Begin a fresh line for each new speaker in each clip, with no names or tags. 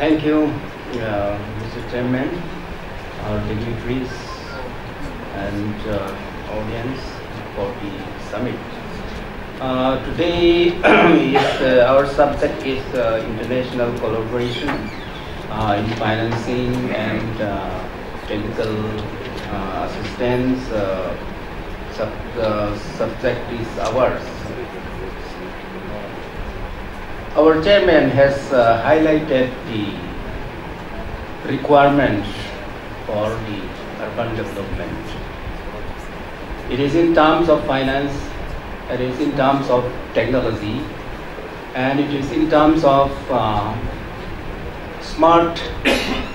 Thank you, Mr. Chairman, our dignitaries, and audience for the summit. Today, our subject is international collaboration in financing and technical assistance. Subject is ours. Our chairman has highlighted the requirements for the urban development. It is in terms of finance, it is in terms of technology, and it is in terms of smart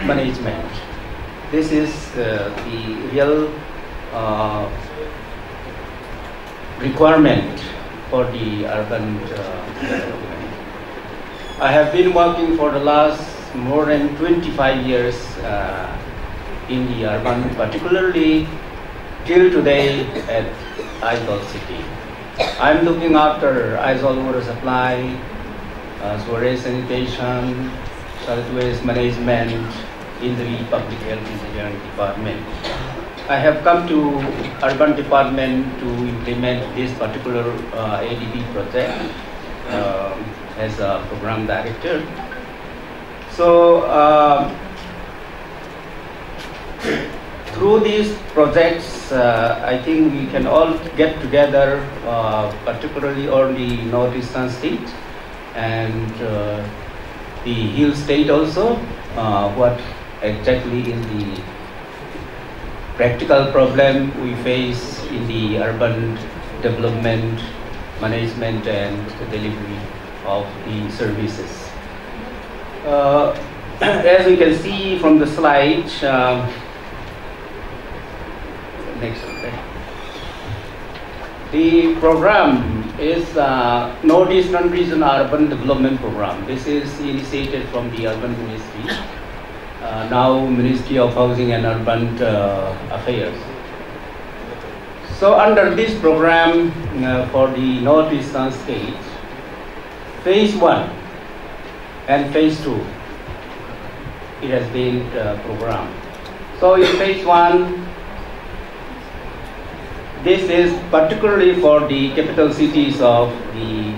management. This is the real requirement for the urban development. I have been working for the last more than 25 years in the urban, particularly till today at Aizawl city. I'm looking after Aizawl water supply, sewerage sanitation, solid waste management in the public health engineering department. I have come to urban department to implement this particular ADB project as a program director. So through these projects, I think we can all get together, particularly on the northeastern state and the hill state also, what exactly is the practical problem we face in the urban development, management and delivery of the services. As we can see from the slide, next one. The program is Northeastern Region Urban Development Program. This is initiated from the Urban Ministry, now Ministry of Housing and Urban Affairs. So under this program for the Northeastern states, Phase 1 and Phase 2, it has been programmed. So in Phase 1, this is particularly for the capital cities of the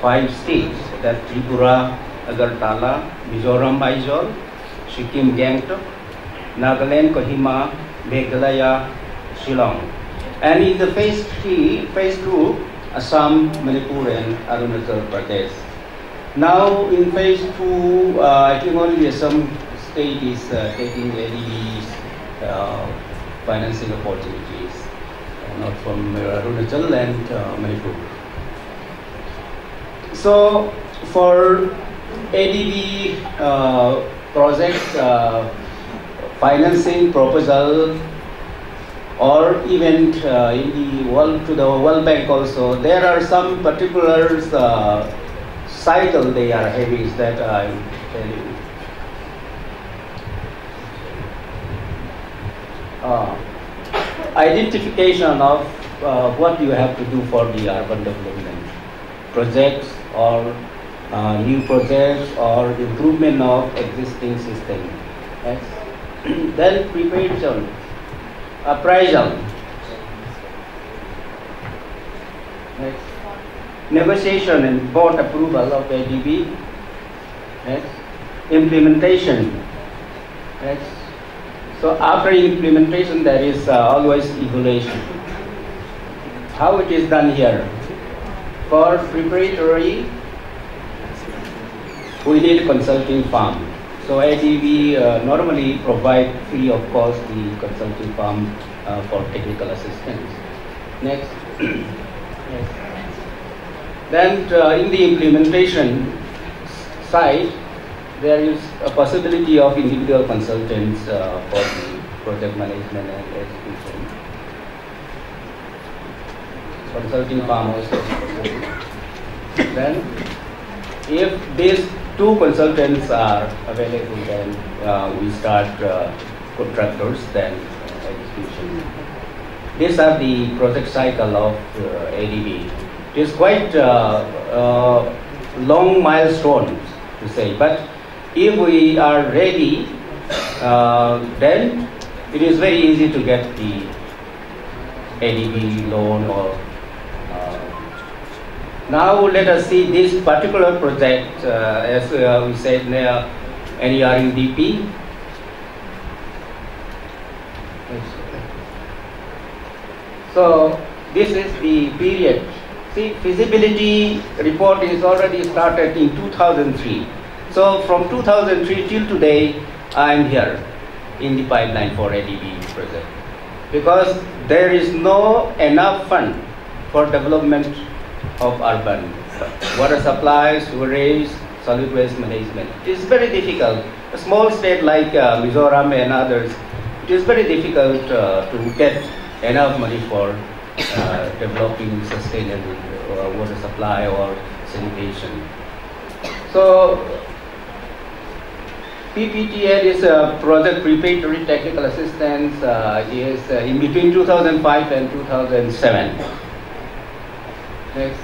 5 states, that Tripura, Agartala, Mizoram, Aizawl, Sikkim, Gangtok, Nagaland, Kohima, Meghalaya, Shillong. And in the Phase 2, Assam, Manipur and Arunachal Pradesh. Now in Phase 2, I think only Assam state is taking ADB's financing opportunities, not from Arunachal and Manipur. So for ADB project financing proposal, or even in the World Bank also, there are some particular cycle they are having that I'm telling you. Identification of what you have to do for the urban development projects or new projects or improvement of existing system. Yes. Then preparation. Appraisal. Next. Negotiation and board approval of ADB. Next. Implementation. Next. So after implementation, there is always evaluation. How it is done here? For preparatory, we need consulting firm. So ADB normally provide free of cost the consulting firm for technical assistance. Next. Next. Then in the implementation side, there is a possibility of individual consultants for the project management and execution. Consulting firm also. Then, if these 2 consultants are available, then we start contractors, then execution. These are the project cycle of ADB. It is quite long milestones to say, but if we are ready, then it is very easy to get the ADB loan. Or now let us see this particular project, as we said, NERUDP. So this is the period. See, feasibility report is already started in 2003. So from 2003 till today, I am here in the pipeline for ADB project, because there is no enough fund for development of urban water supply, sewerage, solid waste management. It is very difficult. A small state like Mizoram and others, it is very difficult to get enough money for developing sustainable water supply or sanitation. So PPTL is a project preparatory technical assistance, is in between 2005 and 2007. Next.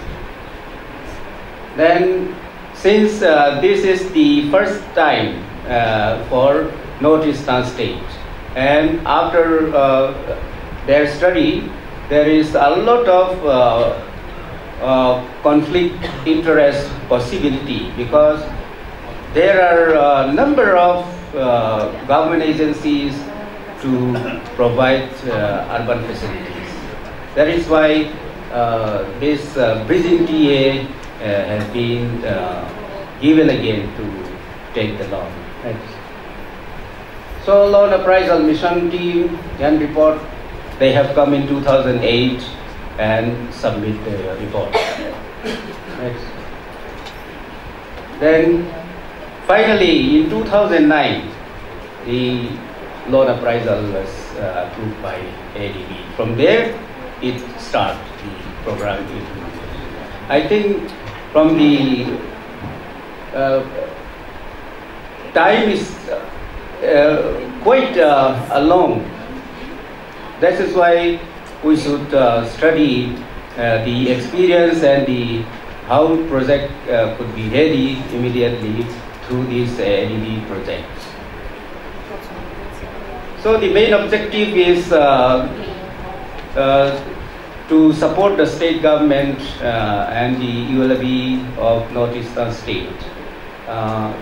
Then, since this is the first time for Northeastern state, and after their study, there is a lot of conflict interest possibility, because there are a number of government agencies to provide urban facilities. That is why this bridging TA has been given again to take the loan. Thanks. So loan appraisal mission team and report, they have come in 2008 and submit the report. Next. Then finally in 2009, the loan appraisal was approved by ADB. From there, it started the program implementation. I think from the time is quite long. That is why we should study the experience and how project could be ready immediately through these ADB projects. So the main objective is to support the state government and the ULB of Northeastern state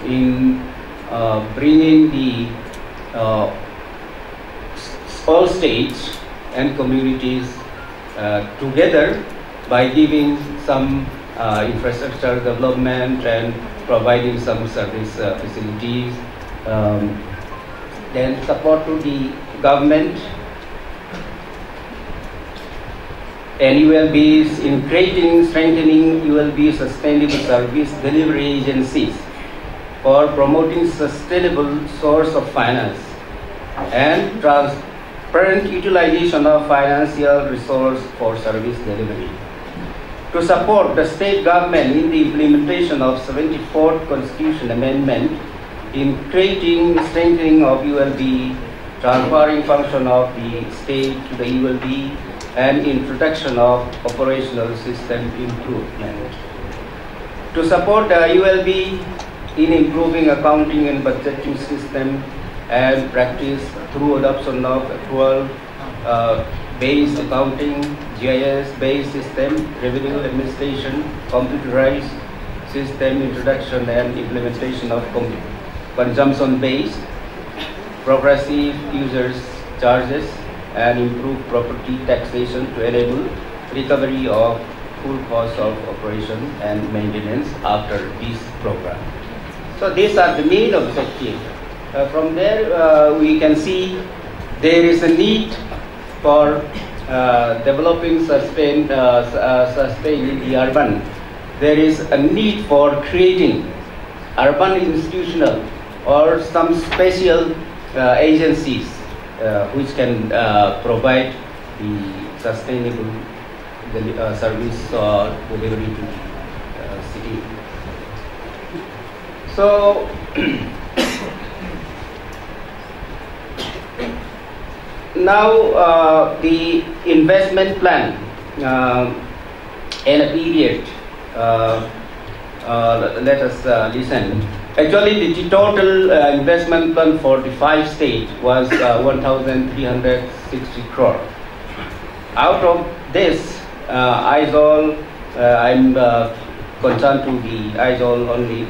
in bringing the all states and communities together by giving some infrastructure development and providing some service facilities, then support to the government and ULBs in creating, strengthening ULB sustainable service delivery agencies for promoting sustainable source of finance and transparent utilization of financial resource for service delivery. To support the state government in the implementation of 74th Constitution Amendment in creating, strengthening of ULB, transferring function of the state to the ULB, and introduction of operational system improvement. To support the ULB in improving accounting and budgeting system and practice through adoption of accrual-based accounting, GIS-based system, revenue administration, computerized system introduction and implementation of consumption-based, progressive users charges, and improve property taxation to enable recovery of full cost of operation and maintenance after this program. So these are the main objectives. From there we can see there is a need for developing sustain in the urban. There is a need for creating urban institutional or some special agencies which can provide the sustainable service or delivery to the city. So now the investment plan in a period, let us listen. Actually, the total investment plan for the 5 states was 1,360 crore. Out of this, Aizawl, I'm concerned to the Aizawl only.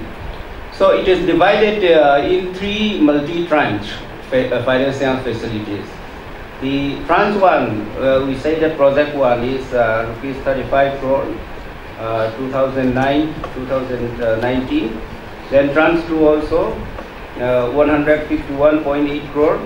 So it is divided in 3 multi-tranche financial facilities. The tranche 1, we say that project 1 is rupees 35 crore, 2009-2019. Then tranche 2 also 151.8 crore.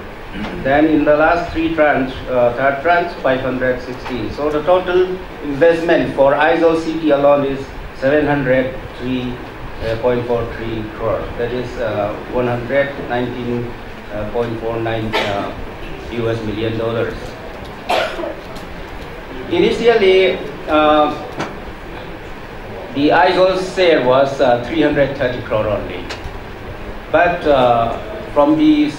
Then in the last 3 tranche, third tranche 516. So the total investment for Aizawl city alone is 703.43 crore. That is 119.49 US million dollars. Initially, the Aizawl share was 330 crore only, but from the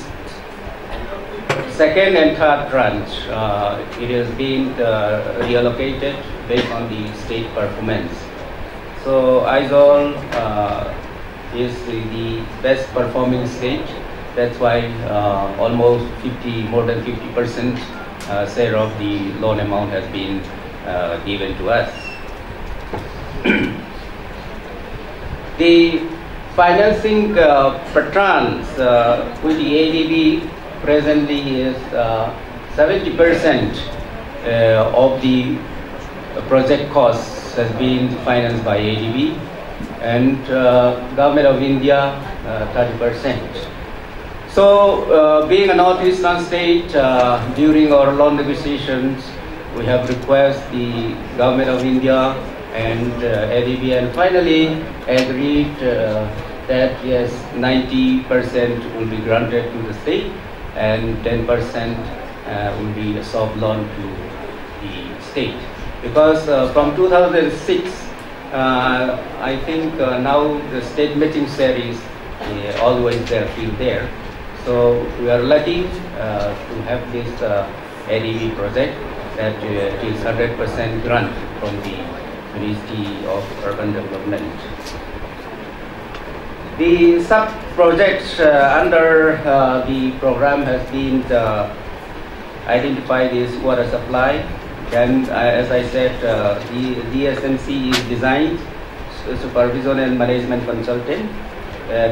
second and third tranche, it has been reallocated based on the state performance. So Aizawl is the best performing state. That's why almost more than 50% share of the loan amount has been given to us. The financing patterns with the ADB presently is 70% of the project costs has been financed by ADB, and Government of India 30%. So being a northeastern state, during our loan negotiations, we have requested the Government of India and ADB, and finally agreed that yes, 90% will be granted to the state and 10% will be a soft loan to the state. Because from 2006, I think now the state matching share is always there, still there. So we are lucky to have this ADB project that is 100% grant from the Ministry of Urban Development. The sub-projects under the program has been identified as water supply. Then, as I said, the DSMC is designed, supervision and management consultant,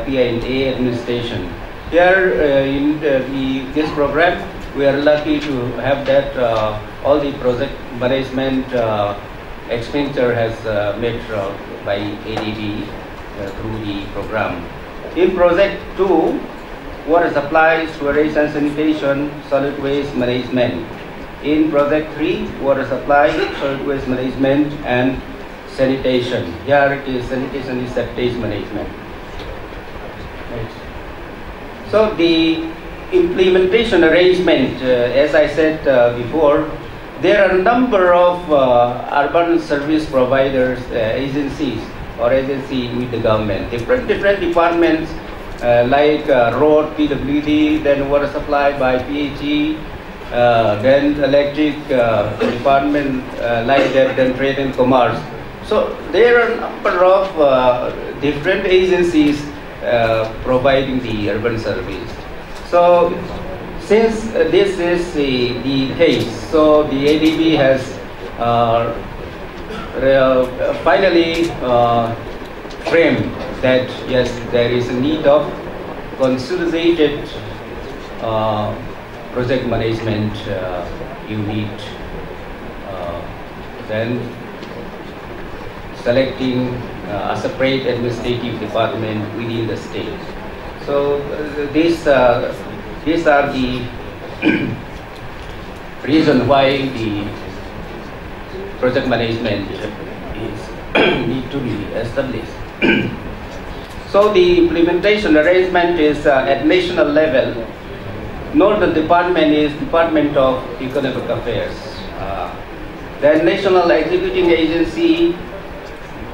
P&A administration. Here in this program, we are lucky to have that all the project management expenditure has made by ADB through the program. In project 2, water supply, storage and sanitation, solid waste management. In project 3, water supply, solid waste management and sanitation. Here it is sanitation is septage management. So the implementation arrangement, as I said before, there are a number of urban service providers, agencies with the government. Different departments like road, PWD, then water supply by PHE, then electric department like that, then trade and commerce. So there are a number of different agencies providing the urban service. So since this is the case, so the ADB has finally framed that yes, there is a need of consolidated project management unit, then selecting a separate administrative department within the state. So these are the reason why the project management is need to be established. So the implementation arrangement is at national level. Northern department is Department of Economic Affairs. Then National Executing Agency,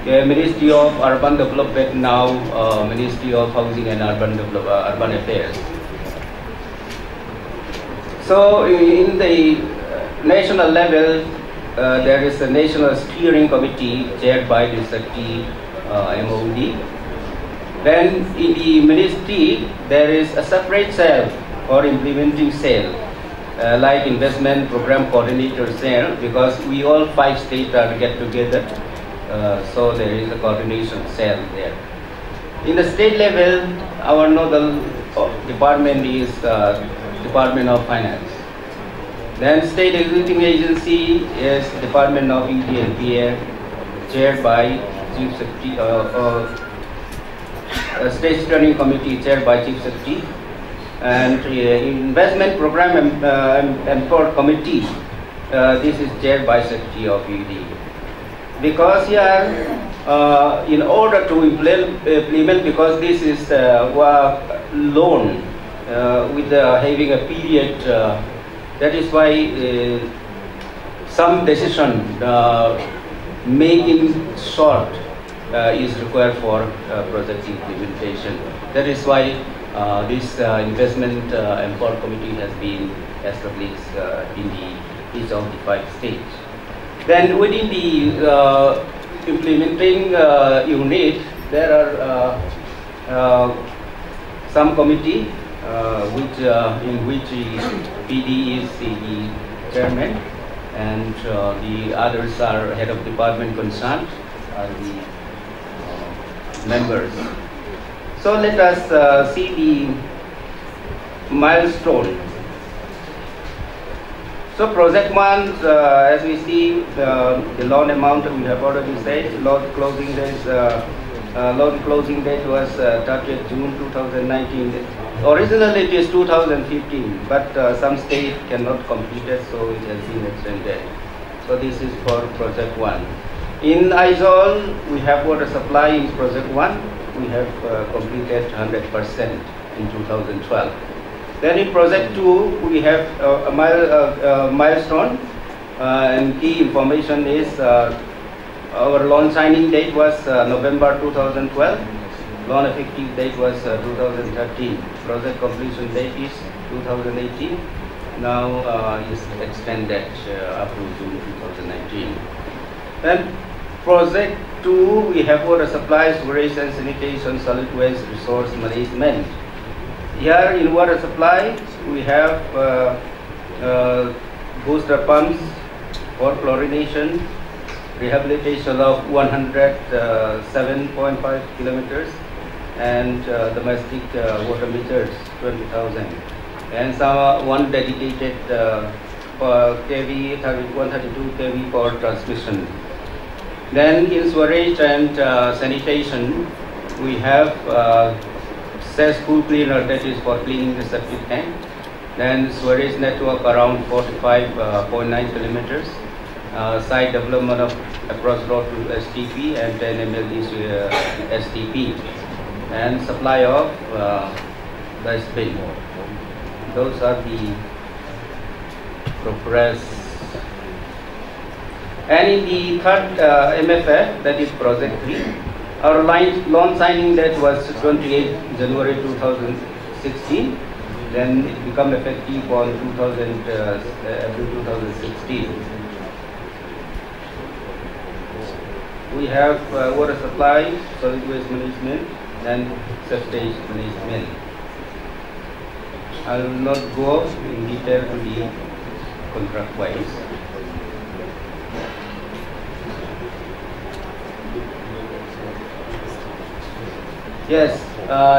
Ministry of Urban Development, now Ministry of Housing and Urban Affairs. So in the national level, there is a National Steering Committee chaired by the Secretary MOD. Then in the ministry, there is a separate cell for implementing cell, like investment program coordinator cell, because we all 5 states are get together, so there is a coordination cell there. In the state level, our nodal department is Department of Finance. Then state executing agency is Department of ED&PA, chaired by Chief Secretary, State Steering Committee chaired by Chief Secretary, and Investment Program Import Committee, this is chaired by Secretary of ED. Because here, in order to implement, because this is loan with having a period, that is why some decision making short is required for project implementation. That is why this investment import committee has been established in each of the 5 states. Then within the implementing unit, there are some committee in which PD is the chairman, and the others are head of department concerned are the members. So let us see the milestone. So project 1, as we see, the loan amount we have already said. Loan closing date was 30th June 2019. Originally it is 2015, but some states cannot complete it, so it has been extended. So this is for project 1. In Aizawl, we have water supply in project 1. We have completed 100% in 2012. Then in project 2, we have a milestone, and key information is our loan signing date was November 2012. Loan effective date was 2013. Project completion date is 2018. Now is extended up to June 2019. Then project 2, we have water supply, sewerage and sanitation, solid waste, resource management. Here in water supply, we have booster pumps for chlorination, rehabilitation of 107.5 kilometers, and domestic water meters 20,000, and one dedicated KV 132 kV for transmission. Then in sewerage and sanitation, we have cesspool cleaner, that is for cleaning the septic tank. Then sewerage network around 45.9 kilometers. Site development of across road to STP and 10 ml STP, and supply of the spill. Those are the progress. And in the third MFF, that is project 3, our loan signing date was 28 January 2016. Then it became effective on April 2016. We have water supply, solid waste management, and sewage management. I will not go in detail to the contract wise. Yes,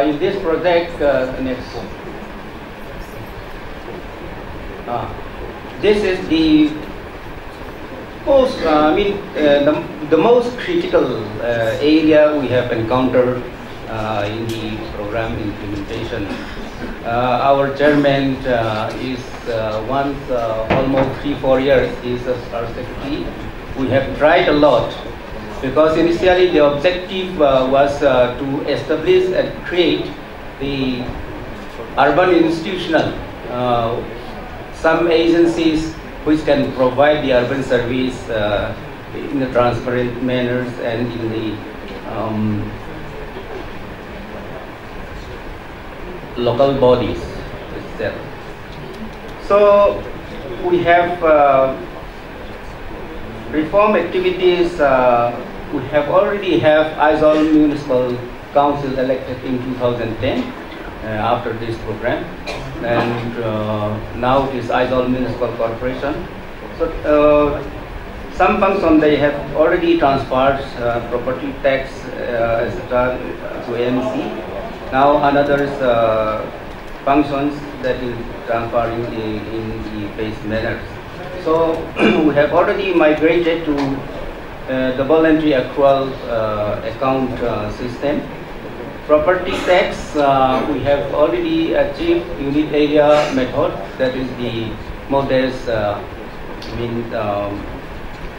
in this project, next. This is the most, the most critical area we have encountered in the program implementation. Our chairman is once almost 3-4 years is our secretary. We have tried a lot, because initially the objective was to establish and create the urban institutional, some agencies which can provide the urban service in the transparent manners and in the local bodies itself. So we have reform activities. We have already have Aizawl Municipal council elected in 2010 after this program, and now it is Aizawl Municipal Corporation. So some functions they have already transferred property tax etc. to AMC. Now another functions that is transferring in the phased manner. So we have already migrated to the voluntary accrual account system. Property tax, we have already achieved unit area method, that is the modest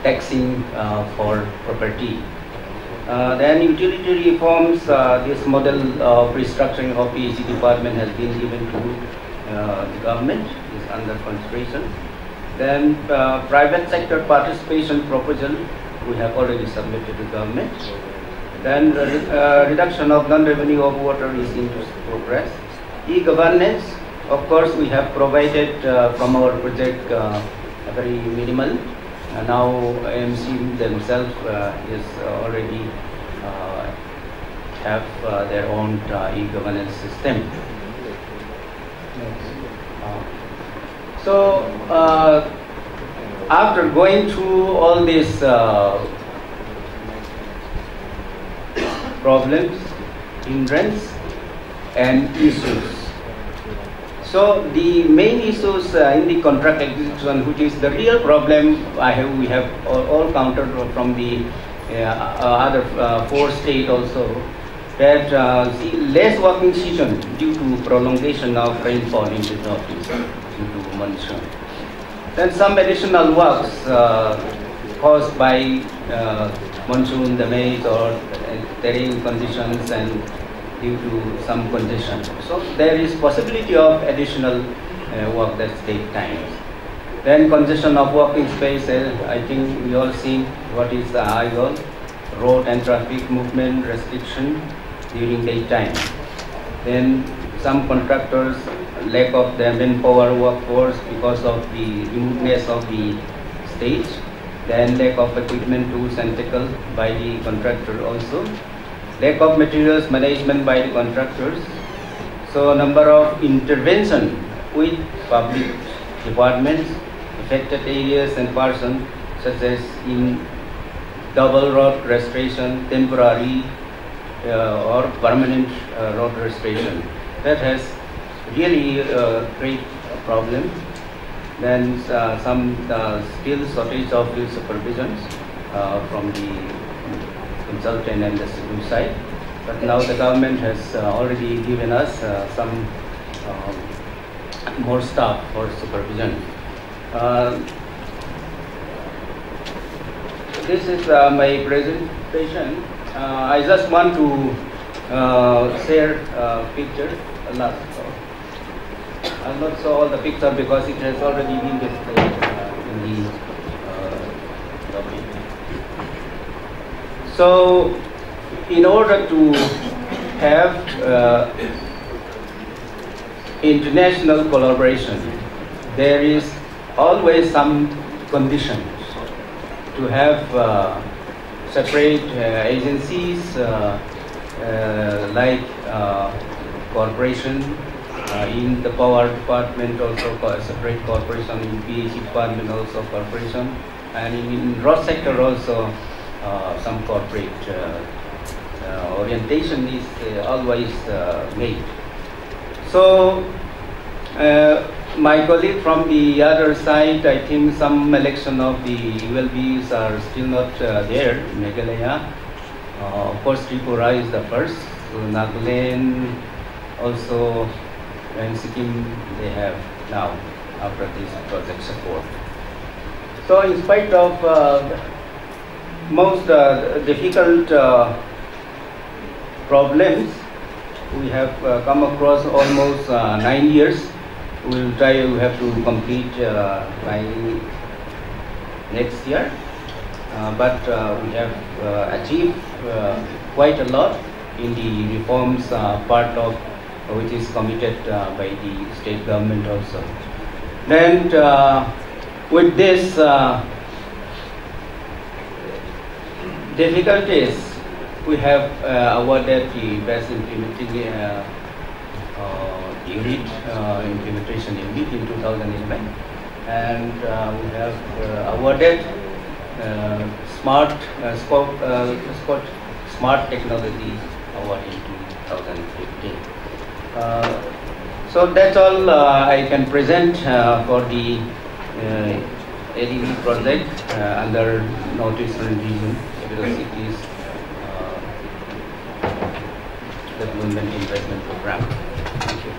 taxing for property. Then utility reforms, this model of restructuring of PAC department has been given to the government, is under consideration. Then private sector participation proposal, we have already submitted to government. Then reduction of non-revenue of water is in progress. E-governance, of course, we have provided from our project very minimal. Now AMC themselves is already have their own e-governance system. So after going through all these problems, hindrance and issues, so the main issues in the contract execution, which is the real problem we have all countered from the other 4 states also, that less working season due to prolongation of rainfall in the northeast due to monsoon. Then some additional works caused by monsoon damage or terrain conditions and due to some congestion. So there is possibility of additional work that takes time. Then congestion of working spaces, I think we all seen what is the Aizawl, road and traffic movement restriction during daytime. Then some contractors lack of the manpower workforce because of the remoteness of the stage. Then lack of equipment, tools and tackle by the contractor also. Lack of materials management by the contractors. So number of intervention with public departments, affected areas and persons, such as in double road restoration, temporary or permanent road restoration. That has really great problem. Then some still shortage of field supervisions from the consultant and the civil side. But now the government has already given us some more staff for supervision. This is my presentation. I just want to share a picture. I'll not show all the picture because it has already been displayed in the document. So, in order to have international collaboration, there is always some conditions to have separate agencies like corporation in the power department, also a separate corporation, in PAC department also corporation, and in road sector also some corporate orientation is always made. So my colleague from the other side, I think some election of the ULBs are still not there in Meghalaya. Of course, Tripura is the first. So Nagaland also, and Sikkim they have now after this project support. So in spite of most difficult problems, we have come across almost 9 years. We will try, we have to complete by next year. But we have achieved quite a lot in the reforms part of which is committed by the state government also. Then with this difficulties we have awarded the best implementing unit, implementation unit in 2011, and we have awarded Smart Technology Award in 2015. So that's all I can present for the ADB project under Northeastern Region Capital Cities Development Investment Program. Thank you.